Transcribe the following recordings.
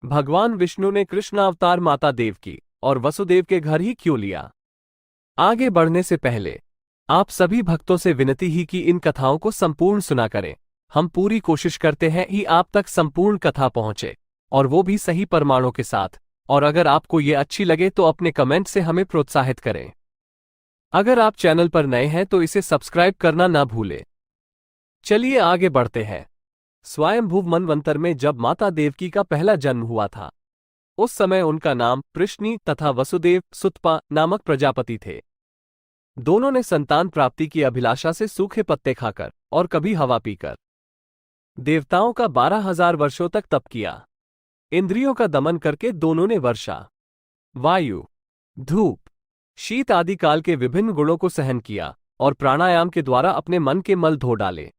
भगवान विष्णु ने कृष्ण अवतार माता देवकी और वसुदेव के घर ही क्यों लिया? आगे बढ़ने से पहले आप सभी भक्तों से विनती ही कि इन कथाओं को संपूर्ण सुना करें। हम पूरी कोशिश करते हैं कि आप तक संपूर्ण कथा पहुंचे, और वो भी सही प्रमाणों के साथ। और अगर आपको ये अच्छी लगे तो अपने कमेंट से हमें प्रोत्साहित करें। अगर आप चैनल पर नए हैं तो इसे सब्सक्राइब करना ना भूलें। चलिए आगे बढ़ते हैं। स्वयंभुव मनवंतर में जब माता देवकी का पहला जन्म हुआ था, उस समय उनका नाम पृश्नि तथा वसुदेव सुतपा नामक प्रजापति थे। दोनों ने संतान प्राप्ति की अभिलाषा से सूखे पत्ते खाकर और कभी हवा पीकर देवताओं का 12,000 वर्षों तक तप किया। इंद्रियों का दमन करके दोनों ने वर्षा, वायु, धूप, शीत आदि काल के विभिन्न गुणों को सहन किया और प्राणायाम के द्वारा अपने मन के मल धो डाले।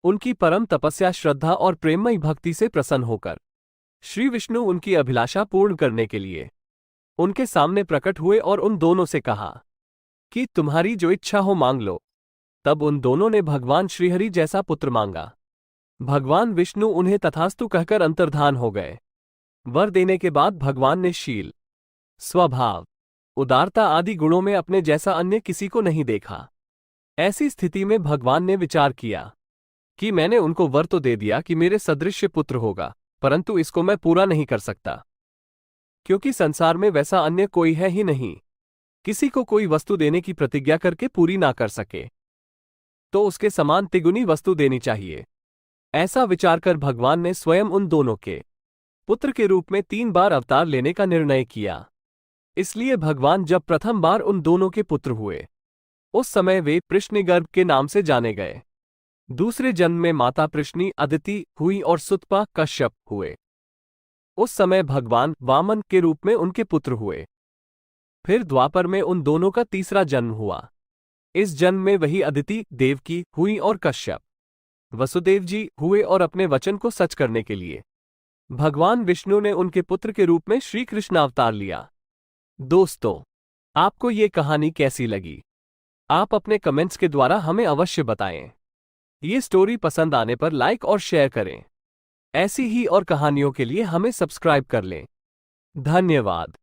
उनकी परम तपस्या, श्रद्धा और प्रेममयी भक्ति से प्रसन्न होकर श्री विष्णु उनकी अभिलाषा पूर्ण करने के लिए उनके सामने प्रकट हुए और उन दोनों से कहा कि तुम्हारी जो इच्छा हो मांग लो। तब उन दोनों ने भगवान श्रीहरि जैसा पुत्र मांगा। भगवान विष्णु उन्हें तथास्तु कहकर अंतर्धान हो गए। वर देने के बाद भगवान ने शील, स्वभाव, उदारता आदि गुणों में अपने जैसा अन्य किसी को नहीं देखा। ऐसी स्थिति में भगवान ने विचार किया कि मैंने उनको वर तो दे दिया कि मेरे सदृश पुत्र होगा, परंतु इसको मैं पूरा नहीं कर सकता, क्योंकि संसार में वैसा अन्य कोई है ही नहीं। किसी को कोई वस्तु देने की प्रतिज्ञा करके पूरी ना कर सके तो उसके समान तिगुनी वस्तु देनी चाहिए। ऐसा विचार कर भगवान ने स्वयं उन दोनों के पुत्र के रूप में 3 बार अवतार लेने का निर्णय किया। इसलिए भगवान जब प्रथम बार उन दोनों के पुत्र हुए, उस समय वे पृश्निगर्भ के नाम से जाने गए। दूसरे जन्म में माता पृश्नि अदिति हुई और सुतपा कश्यप हुए। उस समय भगवान वामन के रूप में उनके पुत्र हुए। फिर द्वापर में उन दोनों का तीसरा जन्म हुआ। इस जन्म में वही अदिति, देवकी हुई और कश्यप, वसुदेव जी हुए और अपने वचन को सच करने के लिए भगवान विष्णु ने उनके पुत्र के रूप में श्री कृष्ण अवतार लिया। दोस्तों, आपको ये कहानी कैसी लगी? आप अपने कमेंट्स के द्वारा हमें अवश्य बताएं। ये स्टोरी पसंद आने पर लाइक और शेयर करें। ऐसी ही और कहानियों के लिए हमें सब्सक्राइब कर लें। धन्यवाद।